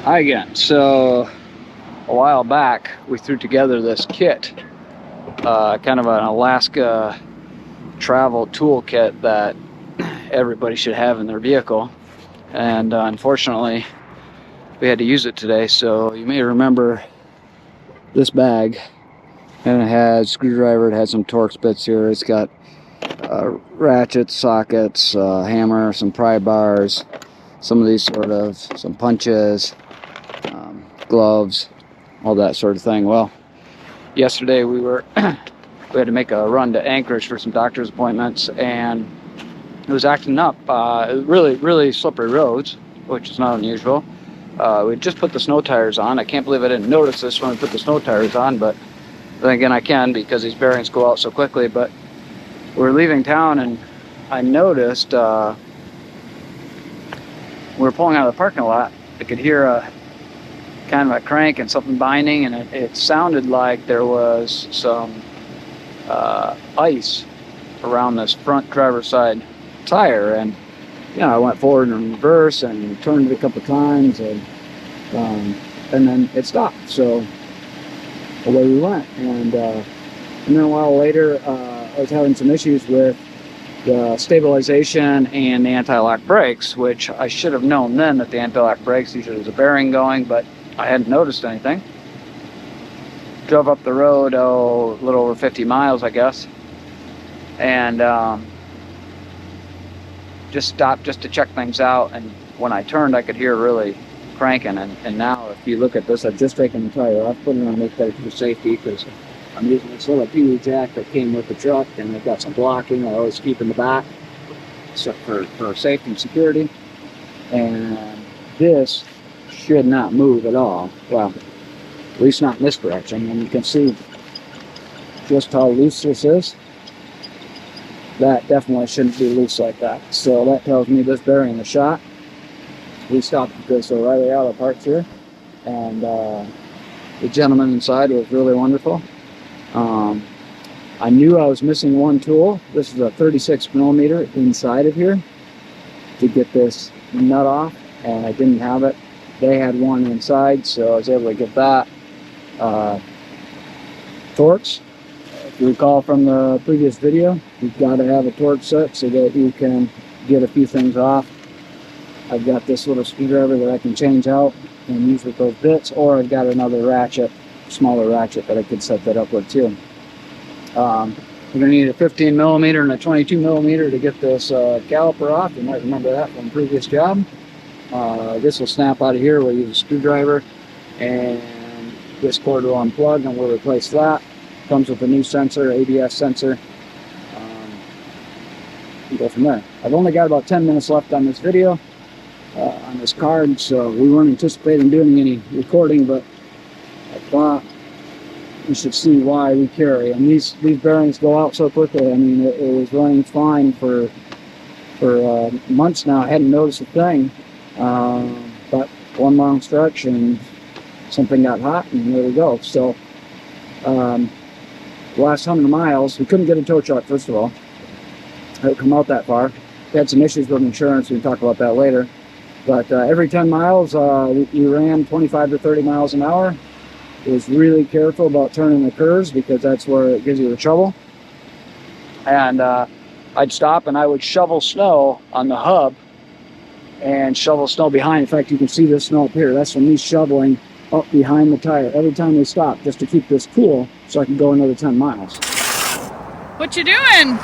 Hi again. So a while back we threw together this kit, kind of an Alaska travel toolkit that everybody should have in their vehicle, and unfortunately we had to use it today. So you may remember this bag, and it has screwdriver, it has some Torx bits here, it's got ratchets, sockets, hammer, some pry bars, some of these some punches, gloves, all that sort of thing. Well, yesterday we had to make a run to Anchorage for some doctor's appointments, and it was acting up. Really slippery roads, which is not unusual. We just put the snow tires on. I can't believe I didn't notice this when we put the snow tires on, but then again I can, because these bearings go out so quickly. But we're leaving town, and I noticed we were pulling out of the parking lot. I could hear a kind of a crank and something binding, and it sounded like there was some ice around this front driver's side tire. And I went forward and reverse and turned it a couple times, and then it stopped. So away we went, and then a while later I was having some issues with the stabilization and the anti-lock brakes, which I should have known then that the anti-lock brakes, usually there's a bearing going, but I hadn't noticed anything. Drove up the road, a little over 50 miles, I guess, and just stopped just to check things out. And when I turned, I could hear really cranking. And now, if you look at this, I've just taken the tire off, put it on, make that for safety, because I'm using this little PE jack that came with the truck, and I've got some blocking I always keep in the back, so for safety and security. And this should not move at all. Well, at least not in this direction. And you can see just how loose this is. That definitely shouldn't be loose like that. So that tells me this bearing is shot. We stopped this O'Reilly Auto Parts here, and the gentleman inside was really wonderful. I knew I was missing one tool. This is a 36 millimeter inside of here to get this nut off, and I didn't have it. They had one inside, so I was able to get that. Torx, if you recall from the previous video, you've got to have a Torx set so that you can get a few things off. I've got this little screwdriver that I can change out and use with those bits, or I've got another ratchet, smaller ratchet, that I could set that up with too. We're going to need a 15 millimeter and a 22 millimeter to get this caliper off. You might remember that from the previous job. This will snap out of here. We'll use a screwdriver, and this cord will unplug, and we'll replace that. Comes with a new sensor, ABS sensor. And go from there. I've only got about 10 minutes left on this video, on this card, so we weren't anticipating doing any recording, but I thought you should see why we carry. And these bearings go out so quickly. I mean, it was running fine for months now. I hadn't noticed a thing. But one long stretch and something got hot, and there we go. So last 100 miles, we couldn't get a tow truck, first of all. It would come out that far. We had some issues with insurance. We can talk about that later. But every 10 miles, we ran 25 to 30 miles an hour. It was really careful about turning the curves, because that's where it gives you the trouble. And I'd stop and I would shovel snow on the hub and shovel snow behind. In fact, you can see this snow up here. That's from me shoveling up behind the tire every time we stop, just to keep this cool so I can go another 10 miles. What you doing?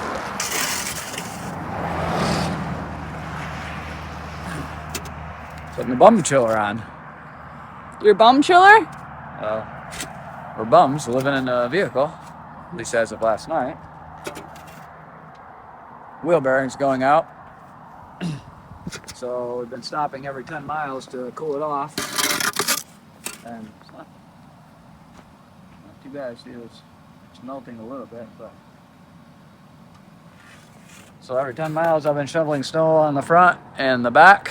Putting the bum chiller on. Your bum chiller? We're bums living in a vehicle, at least as of last night. Wheel bearings going out. So we've been stopping every 10 miles to cool it off. And it's not too bad. See, it's melting a little bit, but. So every 10 miles I've been shoveling snow on the front and the back.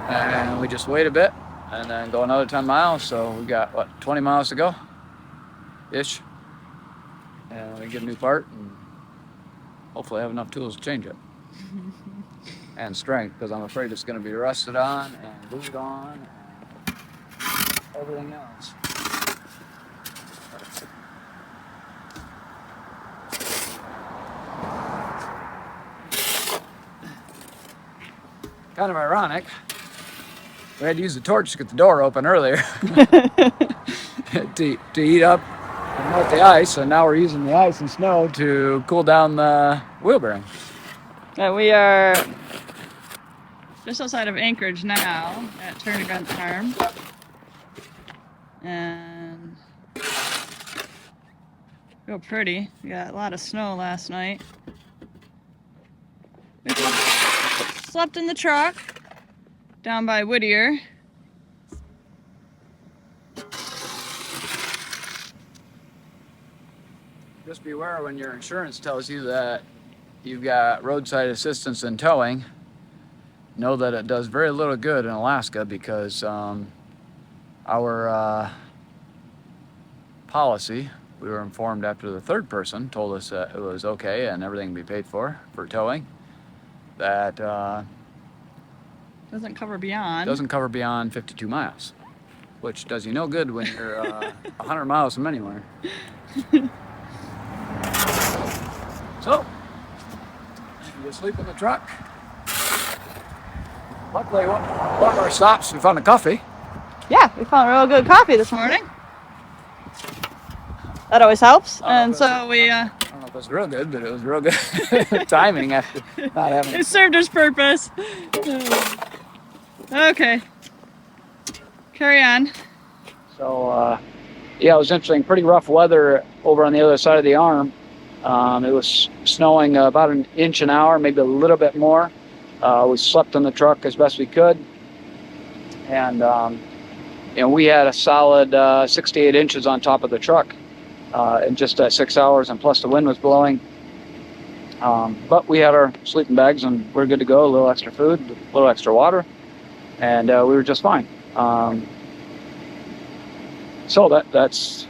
And we just wait a bit and then go another 10 miles. So we got, what, 20 miles to go? Ish. And we get a new part and hopefully have enough tools to change it. And strength, because I'm afraid it's going to be rusted on and glued on. everything else. Kind of ironic. We had to use the torch to get the door open earlier to heat up and melt the ice, and now we're using the ice and snow to cool down the wheel bearing. We are just outside of Anchorage now at Turnagain Farm. And real pretty. We got a lot of snow last night. We slept in the truck down by Whittier. Just beware when your insurance tells you that you've got roadside assistance and towing. Know that it does very little good in Alaska because our policy, we were informed after the third person told us that it was okay and everything would be paid for towing, that Doesn't cover beyond. doesn't cover beyond 52 miles, which does you no good when you're 100 miles from anywhere. So, you sleep in the truck. Luckily, one of our stops, we found a coffee. Yeah, we found a real good coffee this morning. That always helps. And so we I don't know if it was real good, but it was real good timing after not having it served its purpose. Okay. Carry on. So, yeah, it was interesting. Pretty rough weather over on the other side of the arm. It was snowing about an inch an hour, maybe a little bit more. We slept in the truck as best we could. And, we had a solid 68 inches on top of the truck in just 6 hours, and plus the wind was blowing. But we had our sleeping bags and we're good to go. A little extra food, a little extra water, and we were just fine. So that's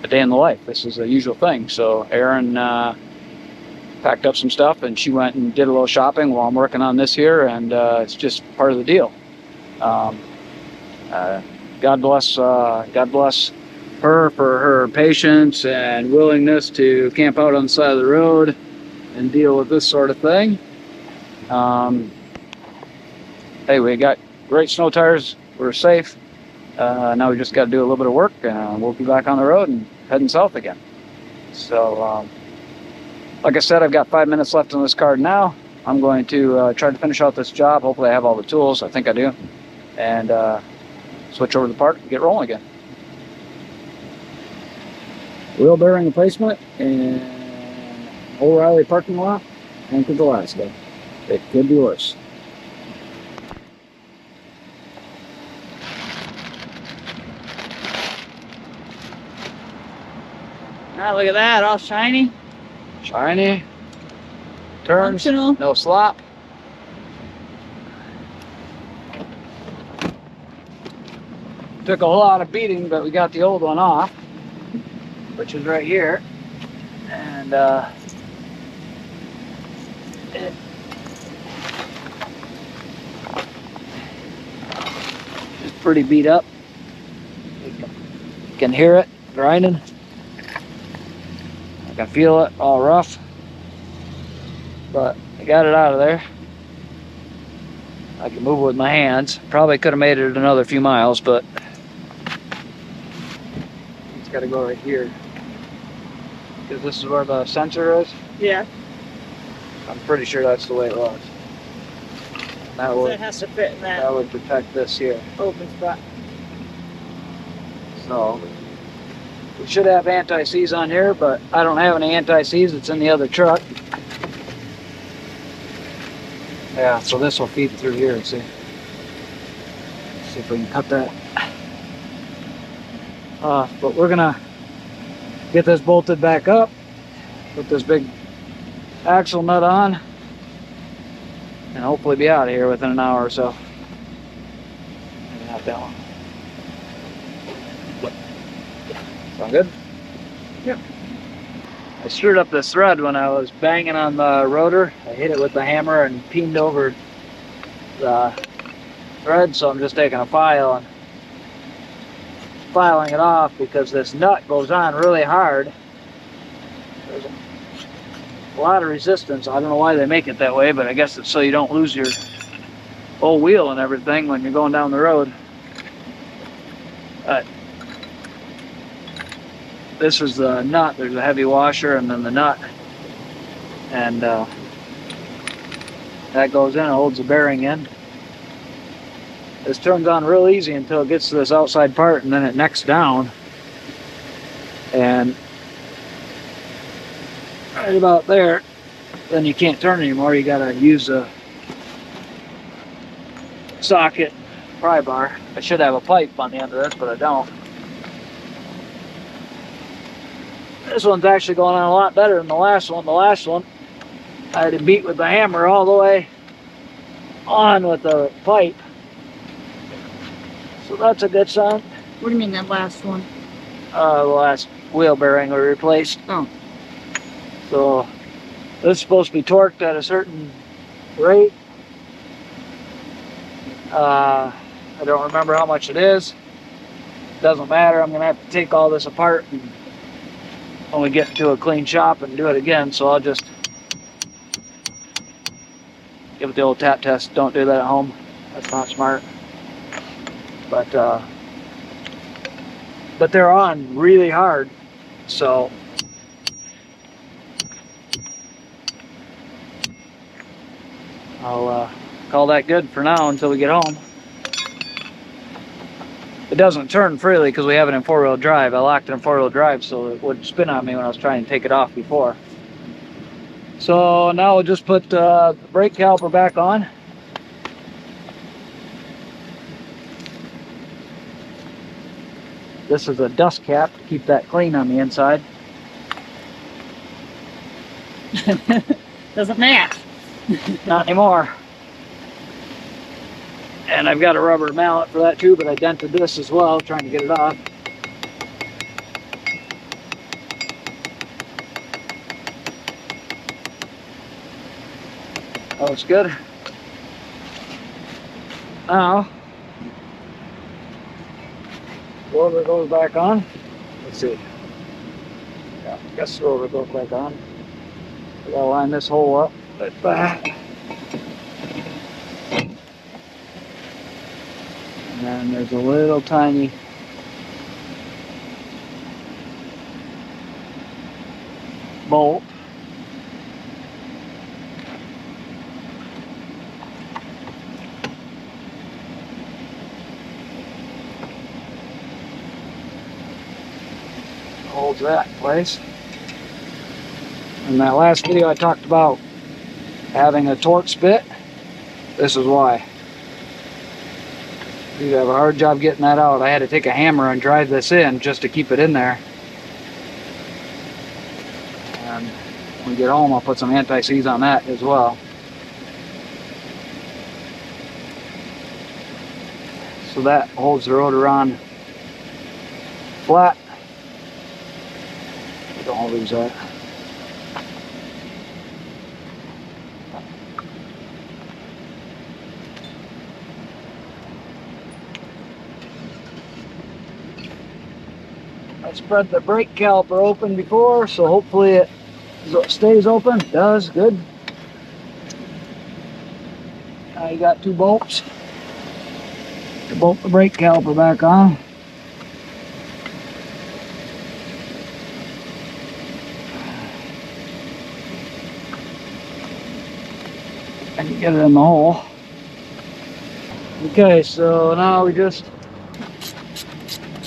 a day in the life. This is a usual thing. So Erin packed up some stuff and she went and did a little shopping while I'm working on this here, and it's just part of the deal. God bless her for her patience and willingness to camp out on the side of the road and deal with this sort of thing. Hey, we got great snow tires. We're safe. Now we just got to do a little bit of work, and we'll be back on the road and heading south again. So, like I said, I've got 5 minutes left on this card now. I'm going to try to finish out this job. Hopefully I have all the tools. I think I do. And switch over to the park and get rolling again. Wheel bearing replacement in O'Reilly parking lot, Anchorage, Alaska. It could be worse. Ah, look at that, all shiny. Shiny. Turns. Functional. No slop. Took a lot of beating, but we got the old one off, which is right here. And it's pretty beat up. You can hear it grinding. I can feel it all rough, but I got it out of there. I can move it with my hands. Probably could have made it another few miles, but it's got to go right here because this is where the sensor is. Yeah. I'm pretty sure that's the way it was. That So would, it has to fit in that that would protect this here. open spot. So we should have anti-seize on here, but I don't have any anti-seize. It's in the other truck. Yeah, so this will feed through here. See if we can cut that off. But we're gonna get this bolted back up. Put this big axle nut on, and hopefully be out of here within an hour or so. Maybe not that one. Sound good? Yep. I screwed up this thread when I was banging on the rotor. I hit it with the hammer and peened over the thread, so I'm just taking a file and filing it off because this nut goes on really hard. There's a lot of resistance. I don't know why they make it that way, but I guess it's so you don't lose your whole wheel and everything when you're going down the road. This is the nut. There's a heavy washer and then the nut, and that goes in and holds the bearing in. This turns on real easy until it gets to this outside part, and then it necks down, and right about there, then you can't turn anymore. You gotta use a socket pry bar. I should have a pipe on the end of this, but I don't. This one's actually going on a lot better than the last one. The last one, I had to beat with the hammer all the way on with the pipe. So that's a good sign. What do you mean that last one? The last wheel bearing we replaced. Oh. So this is supposed to be torqued at a certain rate. I don't remember how much it is. Doesn't matter. I'm gonna have to take all this apart and when we get to a clean shop and do it again. So I'll just give it the old tap test. Don't do that at home. That's not smart. But they're on really hard. So I'll call that good for now until we get home. It doesn't turn freely because we have it in four-wheel drive. I locked it in four-wheel drive so it wouldn't spin on me when I was trying to take it off before. So now we'll just put the brake caliper back on. This is a dust cap to keep that clean on the inside. Doesn't match. Not anymore. And I've got a rubber mallet for that too, but I dented this as well, trying to get it off. That looks good. Now, roller goes back on. Let's see. Yeah, I guess the roller goes back on. I gotta line this hole up like that. And then there's a little tiny bolt. Holds that in place. In that last video I talked about having a torque spit. This is why. You'd have a hard job getting that out. I had to take a hammer and drive this in just to keep it in there. And when we get home I'll put some anti-seize on that as well. So that holds the rotor on flat. Don't lose that. I spread the brake caliper open before, so hopefully it stays open. It does, good. Now you got two bolts to bolt the brake caliper back on. And you get it in the hole. Okay, so now we just,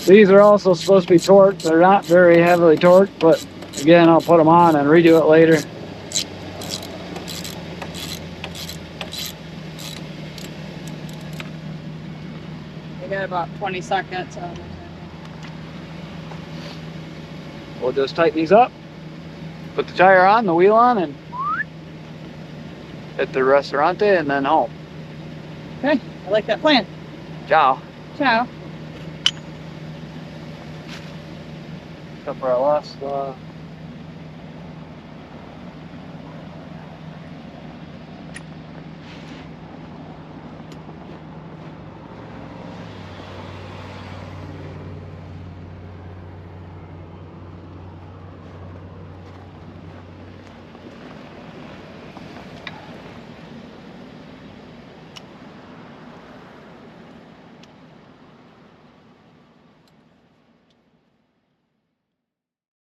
these are also supposed to be torqued. They're not very heavily torqued, but again, I'll put them on and redo it later. We got about 20 seconds. We'll just tighten these up, put the tire on, the wheel on, and hit the restaurante and then home. Okay, I like that plan. Ciao. Ciao. Except for our last